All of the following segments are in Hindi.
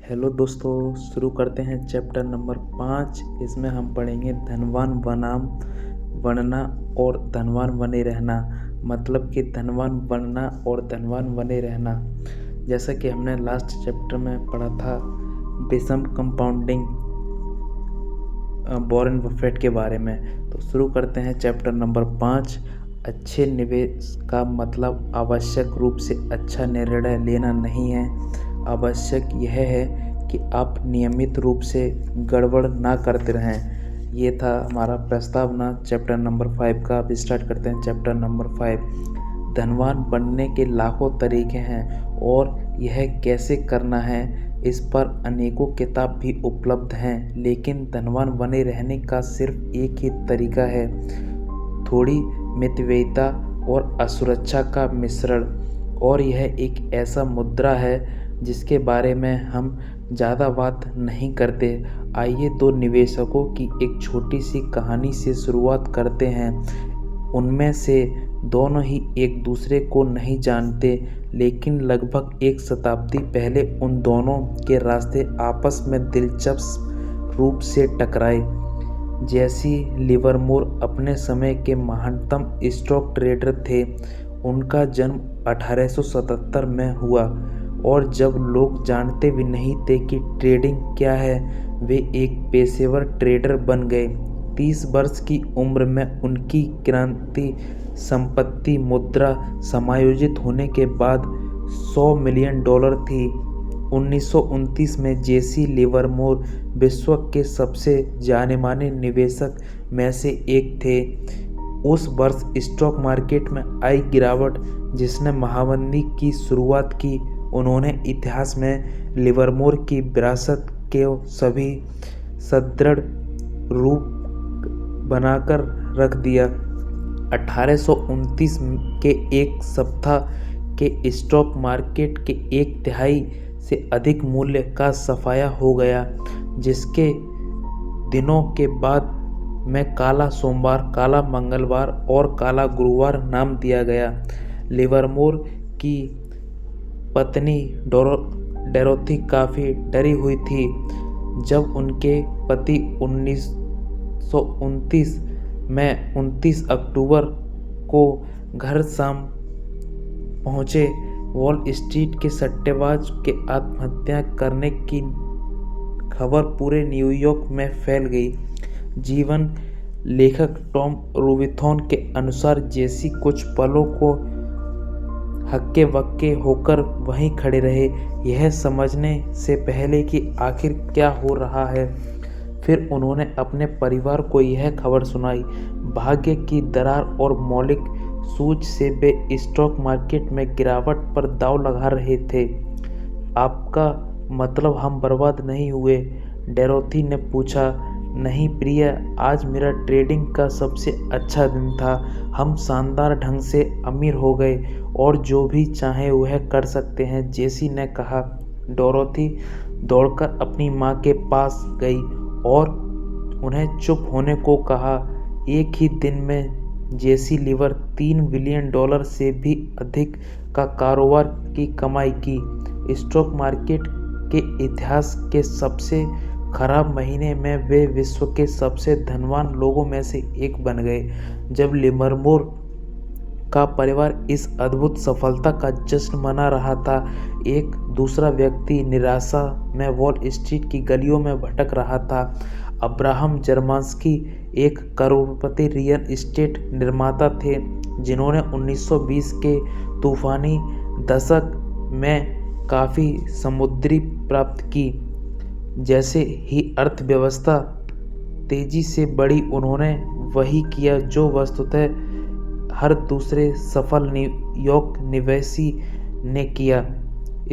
हेलो दोस्तों, शुरू करते हैं चैप्टर नंबर 5। इसमें हम पढ़ेंगे धनवान बनाम बनना और धनवान बने रहना। मतलब कि धनवान बनना और धनवान बने रहना। जैसा कि हमने लास्ट चैप्टर में पढ़ा था विषम कंपाउंडिंग वॉरेन बफेट के बारे में। तो शुरू करते हैं चैप्टर नंबर 5। अच्छे निवेश का मतलब आवश्यक रूप से अच्छा निर्णय लेना नहीं है। आवश्यक यह है कि आप नियमित रूप से गड़बड़ ना करते रहें। ये था हमारा प्रस्तावना चैप्टर नंबर 5 का। अब स्टार्ट करते हैं चैप्टर नंबर 5। धनवान बनने के लाखों तरीके हैं और यह कैसे करना है इस पर अनेकों किताब भी उपलब्ध हैं, लेकिन धनवान बने रहने का सिर्फ एक ही तरीका है, थोड़ी मितव्ययिता और असुरक्षा का मिश्रण। और यह एक ऐसा मुद्रा है जिसके बारे में हम ज़्यादा बात नहीं करते। आइए दो निवेशकों की एक छोटी सी कहानी से शुरुआत करते हैं। उनमें से दोनों ही एक दूसरे को नहीं जानते, लेकिन लगभग एक शताब्दी पहले उन दोनों के रास्ते आपस में दिलचस्प रूप से टकराए। जेसी लिवरमोर अपने समय के महानतम स्टॉक ट्रेडर थे। उनका जन्म 1877 में हुआ और जब लोग जानते भी नहीं थे कि ट्रेडिंग क्या है, वे एक पेशेवर ट्रेडर बन गए। 30 वर्ष की उम्र में उनकी क्रांति संपत्ति मुद्रा समायोजित होने के बाद $100 मिलियन थी। 1929 में जेसी लिवरमोर विश्व के सबसे जाने-माने निवेशक में से एक थे। उस वर्ष स्टॉक मार्केट में आई गिरावट जिसने महामंदी की शुरुआत की, उन्होंने इतिहास में लिवरमोर की विरासत के सभी सुदृढ़ रूप बनाकर रख दिया। 1829 के एक सप्ताह के स्टॉक मार्केट के एक तिहाई से अधिक मूल्य का सफाया हो गया, जिसके दिनों के बाद में काला सोमवार, काला मंगलवार और काला गुरुवार नाम दिया गया। लिवरमोर की पत्नी डोरोथी काफ़ी डरी हुई थी जब उनके पति 1929 में 29 अक्टूबर को घर शाम पहुँचे। वॉल स्ट्रीट के सट्टेबाज के आत्महत्या करने की खबर पूरे न्यूयॉर्क में फैल गई। जीवन लेखक टॉम रूबिथॉन के अनुसार जेसी कुछ पलों को हक्के बक्के होकर वहीं खड़े रहे, यह समझने से पहले कि आखिर क्या हो रहा है। फिर उन्होंने अपने परिवार को यह खबर सुनाई। भाग्य की दरार और मौलिक सूझ से वे स्टॉक मार्केट में गिरावट पर दांव लगा रहे थे। आपका मतलब हम बर्बाद नहीं हुए? डोरोथी ने पूछा। नहीं प्रिय, आज मेरा ट्रेडिंग का सबसे अच्छा दिन था। हम शानदार ढंग से अमीर हो गए और जो भी चाहे वह कर सकते हैं, जेसी ने कहा। डोरोथी दौड़कर अपनी माँ के पास गई और उन्हें चुप होने को कहा। एक ही दिन में जेसी लिवर $3 बिलियन से भी अधिक का कारोबार की कमाई की। स्टॉक मार्केट के इतिहास के सबसे खराब महीने में वे विश्व के सबसे धनवान लोगों में से एक बन गए। जब लिवरमोर का परिवार इस अद्भुत सफलता का जश्न मना रहा था, एक दूसरा व्यक्ति निराशा में वॉल स्ट्रीट की गलियों में भटक रहा था। अब्राहम जर्मांस्की एक करोड़पति रियल एस्टेट निर्माता थे, जिन्होंने 1920 के तूफानी दशक में काफ़ी समुद्री प्राप्त की। जैसे ही अर्थव्यवस्था तेजी से बढ़ी, उन्होंने वही किया जो वस्तुतः हर दूसरे सफल न्यूयॉर्क निवेशी ने किया,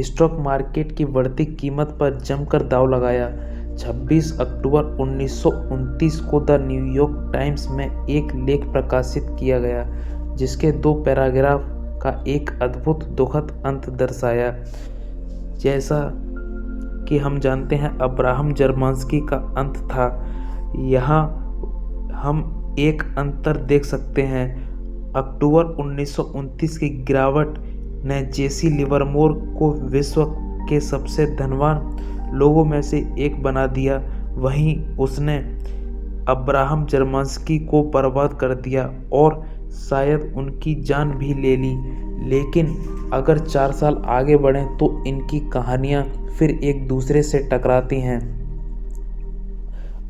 स्टॉक मार्केट की बढ़ती कीमत पर जमकर दांव लगाया। 26 अक्टूबर 1929 को द न्यूयॉर्क टाइम्स में एक लेख प्रकाशित किया गया, जिसके 2 पैराग्राफ का एक अद्भुत दुखद अंत दर्शाया। जैसा कि हम जानते हैं, अब्राहम जर्मांस्की का अंत था। यहाँ हम एक अंतर देख सकते हैं। अक्टूबर 1929 की गिरावट ने जेसी लिवरमोर को विश्व के सबसे धनवान लोगों में से एक बना दिया, वहीं उसने अब्राहम जर्मन्स्की को बर्बाद कर दिया और शायद उनकी जान भी ले ली। लेकिन अगर 4 साल आगे बढ़ें तो इनकी कहानियां फिर एक दूसरे से टकराती हैं।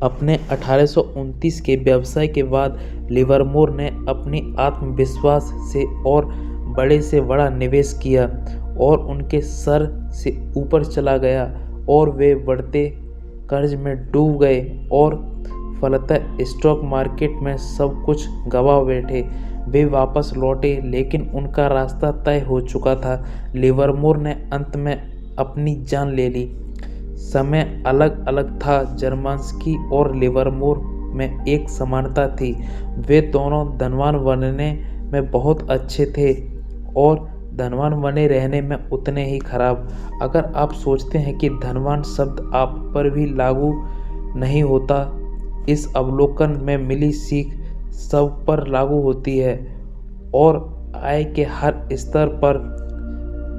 अपने 1829 के व्यवसाय के बाद लिवरमोर ने अपनी आत्मविश्वास से और बड़े से बड़ा निवेश किया और उनके सर से ऊपर चला गया और वे बढ़ते कर्ज में डूब गए और फलतः स्टॉक मार्केट में सब कुछ गंवा बैठे। वे वापस लौटे लेकिन उनका रास्ता तय हो चुका था। लिवरमोर ने अंत में अपनी जान ले ली। समय अलग अलग था। जर्मन्स्की और लिवरमोर में एक समानता थी, वे दोनों धनवान बनने में बहुत अच्छे थे और धनवान बने रहने में उतने ही खराब। अगर आप सोचते हैं कि धनवान शब्द आप पर भी लागू नहीं होता, इस अवलोकन में मिली सीख सब पर लागू होती है और आय के हर स्तर पर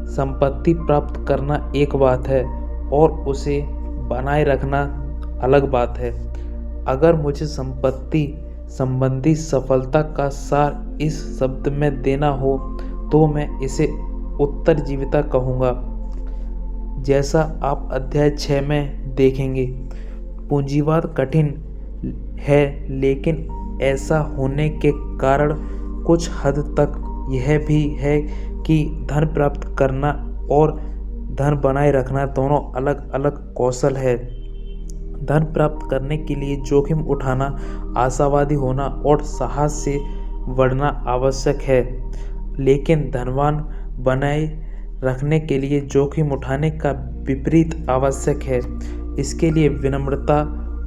संपत्ति प्राप्त करना एक बात है और उसे बनाए रखना अलग बात है। अगर मुझे संपत्ति संबंधी सफलता का सार इस शब्द में देना हो तो मैं इसे उत्तरजीविता कहूँगा। जैसा आप अध्याय 6 में देखेंगे, पूंजीवाद कठिन है, लेकिन ऐसा होने के कारण कुछ हद तक यह भी है कि धन प्राप्त करना और धन बनाए रखना दोनों अलग अलग कौशल है। धन प्राप्त करने के लिए जोखिम उठाना, आशावादी होना और साहस से बढ़ना आवश्यक है, लेकिन धनवान बनाए रखने के लिए जोखिम उठाने का विपरीत आवश्यक है। इसके लिए विनम्रता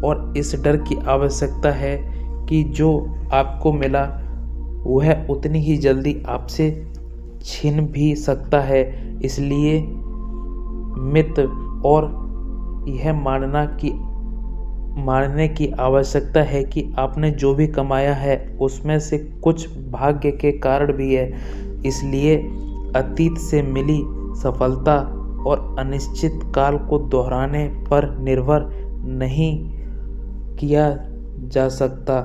और इस डर की आवश्यकता है कि जो आपको मिला वह उतनी ही जल्दी आपसे छीन भी सकता है। इसलिए मित्र और यह मानने की आवश्यकता है कि आपने जो भी कमाया है उसमें से कुछ भाग्य के कारण भी है। इसलिए अतीत से मिली सफलता और अनिश्चित काल को दोहराने पर निर्भर नहीं किया जा सकता।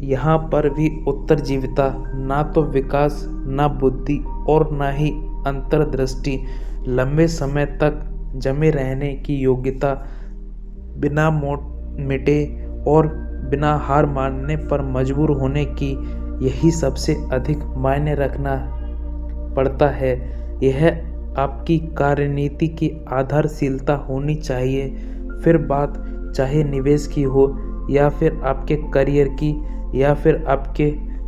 यहाँ पर भी उत्तरजीविता ना तो विकास, ना बुद्धि और ना ही अंतर्दृष्टि, लंबे समय तक जमे रहने की योग्यता, बिना मिटे और बिना हार मानने पर मजबूर होने की, यही सबसे अधिक मायने रखना पड़ता है। यह आपकी कार्यनीति की आधारशिलता होनी चाहिए, फिर बात चाहे निवेश की हो या फिर आपके करियर की या फिर आपके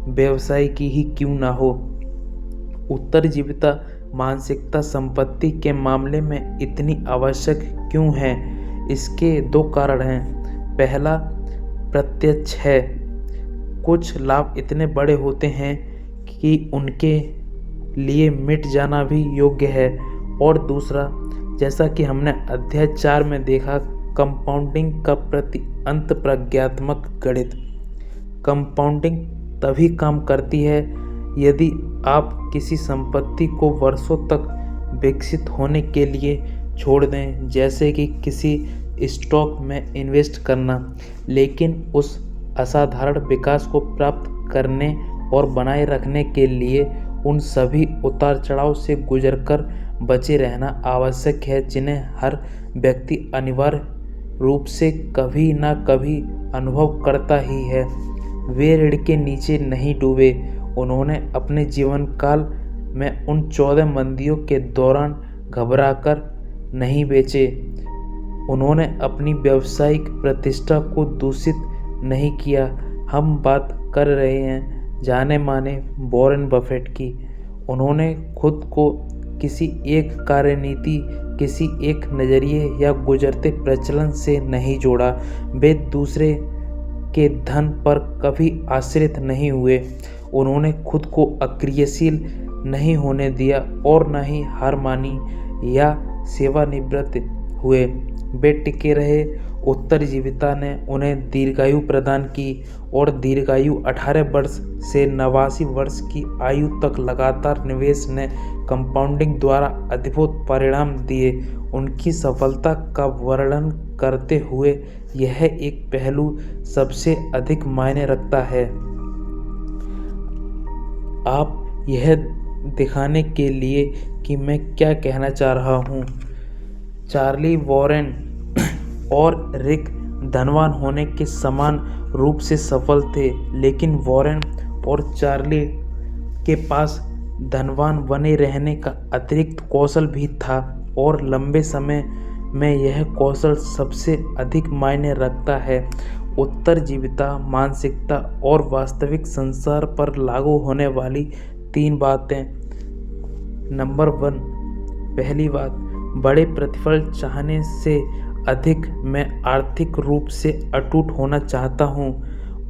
व्यवसाय की ही क्यों ना हो। उत्तरजीविता मानसिकता संपत्ति के मामले में इतनी आवश्यक क्यों है? इसके 2 कारण हैं। पहला प्रत्यक्ष है, कुछ लाभ इतने बड़े होते हैं कि उनके लिए मिट जाना भी योग्य है। और दूसरा, जैसा कि हमने अध्याय 4 में देखा, कंपाउंडिंग का प्रति अंत प्रज्ञात्मक गणित। कंपाउंडिंग तभी काम करती है यदि आप किसी संपत्ति को वर्षों तक विकसित होने के लिए छोड़ दें, जैसे कि किसी स्टॉक में इन्वेस्ट करना। लेकिन उस असाधारण विकास को प्राप्त करने और बनाए रखने के लिए उन सभी उतार चढ़ाव से गुजरकर बचे रहना आवश्यक है जिन्हें हर व्यक्ति अनिवार्य रूप से कभी ना कभी अनुभव करता ही है। वे ऋण के नीचे नहीं डूबे। उन्होंने अपने जीवन काल में उन 14 मंदियों के दौरान घबराकर नहीं बेचे। उन्होंने अपनी व्यावसायिक प्रतिष्ठा को दूषित नहीं किया। हम बात कर रहे हैं जाने माने वॉरेन बफेट की। उन्होंने खुद को किसी एक कार्यनीति, किसी एक नज़रिए या गुजरते प्रचलन से नहीं जोड़ा। वे दूसरे के धन पर कभी आश्रित नहीं हुए। उन्होंने खुद को अक्रियशील नहीं होने दिया और न ही हार मानी या सेवानिवृत्त हुए। वे टिके रहे। उत्तरजीविता ने उन्हें दीर्घायु प्रदान की और दीर्घायु 18 वर्ष से 89 वर्ष की आयु तक लगातार निवेश ने कंपाउंडिंग द्वारा अद्भुत परिणाम दिए। उनकी सफलता का वर्णन करते हुए यह एक पहलू सबसे अधिक मायने रखता है। आप यह दिखाने के लिए कि मैं क्या कहना चाह रहा हूँ। चार्ली वॉरेन और रिक धनवान होने के समान रूप से सफल थे, लेकिन वॉरेन और चार्ली के पास धनवान बने रहने का अतिरिक्त कौशल भी था और लंबे समय में यह कौशल सबसे अधिक मायने रखता है। उत्तरजीविता, मानसिकता और वास्तविक संसार पर लागू होने वाली 3 बातें। नंबर 1, पहली बात, बड़े प्रतिफल चाहने से अधिक मैं आर्थिक रूप से अटूट होना चाहता हूँ,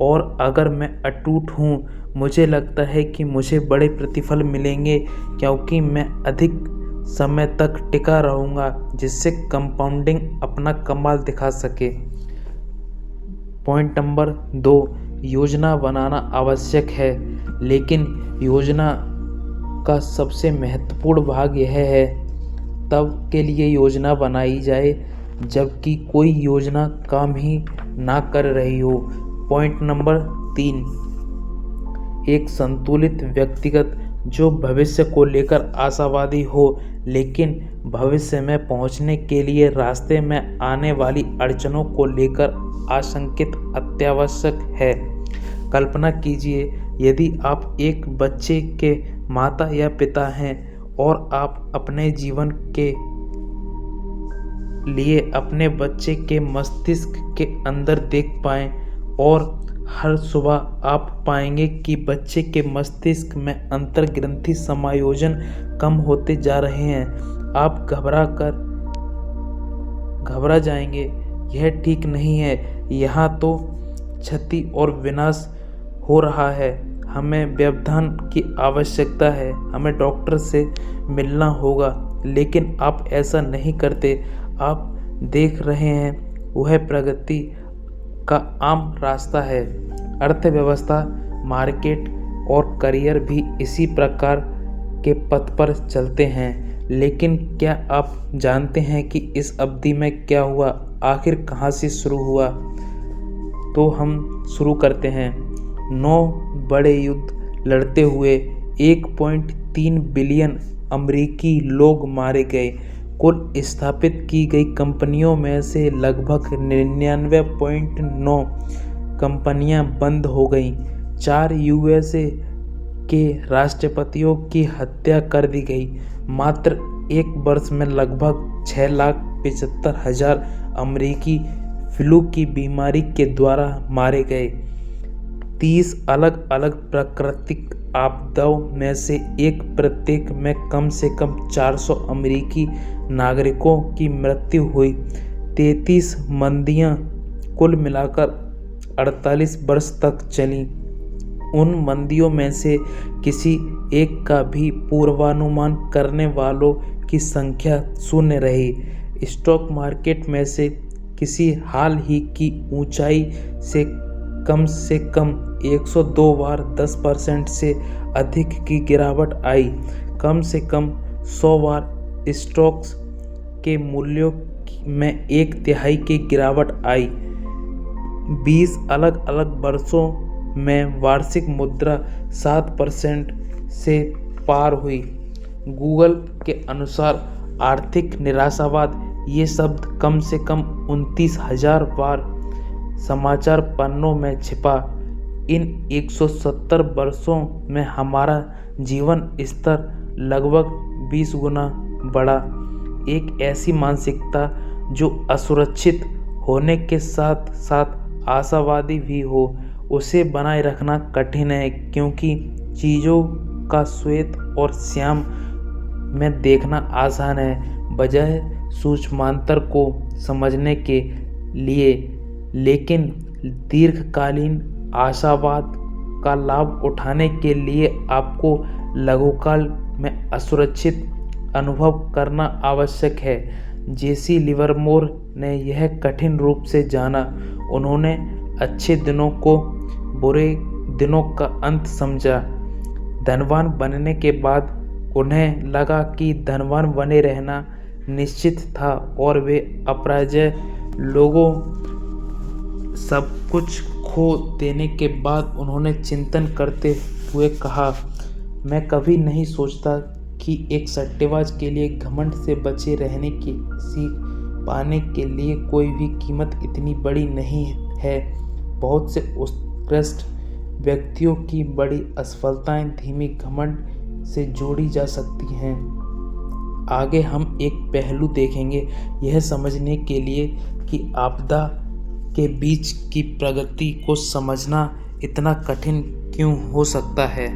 और अगर मैं अटूट हूँ, मुझे लगता है कि मुझे बड़े प्रतिफल मिलेंगे क्योंकि मैं अधिक समय तक टिका रहूँगा, जिससे कंपाउंडिंग अपना कमाल दिखा सके। पॉइंट नंबर 2, योजना बनाना आवश्यक है, लेकिन योजना का सबसे महत्वपूर्ण भाग यह है तब के लिए योजना बनाई जाए जबकि कोई योजना काम ही ना कर रही हो। पॉइंट नंबर 3, एक संतुलित व्यक्तिगत जो भविष्य को लेकर आशावादी हो, लेकिन भविष्य में पहुंचने के लिए रास्ते में आने वाली अड़चनों को लेकर आशंकित अत्यावश्यक है। कल्पना कीजिए, यदि आप एक बच्चे के माता या पिता हैं और आप अपने जीवन के लिए अपने बच्चे के मस्तिष्क के अंदर देख पाएं और हर सुबह आप पाएंगे कि बच्चे के मस्तिष्क में अंतर्ग्रंथि समायोजन कम होते जा रहे हैं। आप घबरा जाएंगे, यह ठीक नहीं है, यहाँ तो क्षति और विनाश हो रहा है, हमें व्यवधान की आवश्यकता है, हमें डॉक्टर से मिलना होगा। लेकिन आप ऐसा नहीं करते। आप देख रहे हैं वह प्रगति का आम रास्ता है। अर्थव्यवस्था, मार्केट और करियर भी इसी प्रकार के पथ पर चलते हैं। लेकिन क्या आप जानते हैं कि इस अवधि में क्या हुआ, आखिर कहाँ से शुरू हुआ? तो हम शुरू करते हैं। 9 बड़े युद्ध लड़ते हुए 1.3 बिलियन अमेरिकी लोग मारे गए। कुल स्थापित की गई कंपनियों में से लगभग 99.9 कंपनियां बंद हो गईं। 4 यूएसए के राष्ट्रपतियों की हत्या कर दी गई। मात्र 1 वर्ष में लगभग 6,75,000 अमेरिकी फ्लू की बीमारी के द्वारा मारे गए। 30 अलग अलग प्राकृतिक आपदाओं में से एक प्रत्येक में कम से कम 400 अमेरिकी नागरिकों की मृत्यु हुई। 33 मंदियां कुल मिलाकर 48 वर्ष तक चलीं। उन मंदियों में से किसी एक का भी पूर्वानुमान करने वालों की संख्या शून्य रही। स्टॉक मार्केट में से किसी हाल ही की ऊंचाई से कम 102 बार 10% से अधिक की गिरावट आई। कम से कम 100 बार स्टॉक्स के मूल्यों में 1/3 की गिरावट आई। 20 अलग अलग वर्षों में वार्षिक मुद्रा 7% से पार हुई। गूगल के अनुसार आर्थिक निराशावाद ये शब्द कम से कम 29,000 बार समाचार पन्नों में छिपा। इन 170 वर्षों में हमारा जीवन स्तर लगभग 20 गुना बढ़ा। एक ऐसी मानसिकता जो असुरक्षित होने के साथ साथ आशावादी भी हो, उसे बनाए रखना कठिन है, क्योंकि चीज़ों का श्वेत और श्याम में देखना आसान है बजाय सूक्ष्मांतर को समझने के लिए। लेकिन दीर्घकालीन आशावाद का लाभ उठाने के लिए आपको लघुकाल में असुरक्षित अनुभव करना आवश्यक है। जेसी लिवरमोर ने यह कठिन रूप से जाना। उन्होंने अच्छे दिनों को बुरे दिनों का अंत समझा। धनवान बनने के बाद उन्हें लगा कि धनवान बने रहना निश्चित था और वे अपराजय लोगों सब कुछ खो देने के बाद उन्होंने चिंतन करते हुए कहा, मैं कभी नहीं सोचता कि एक सट्टेबाज के लिए घमंड से बचे रहने की सीख पाने के लिए कोई भी कीमत इतनी बड़ी नहीं है। बहुत से उत्कृष्ट व्यक्तियों की बड़ी असफलताएं धीमी घमंड से जोड़ी जा सकती हैं। आगे हम एक पहलू देखेंगे यह समझने के लिए कि आपदा के बीच की प्रगति को समझना इतना कठिन क्यों हो सकता है।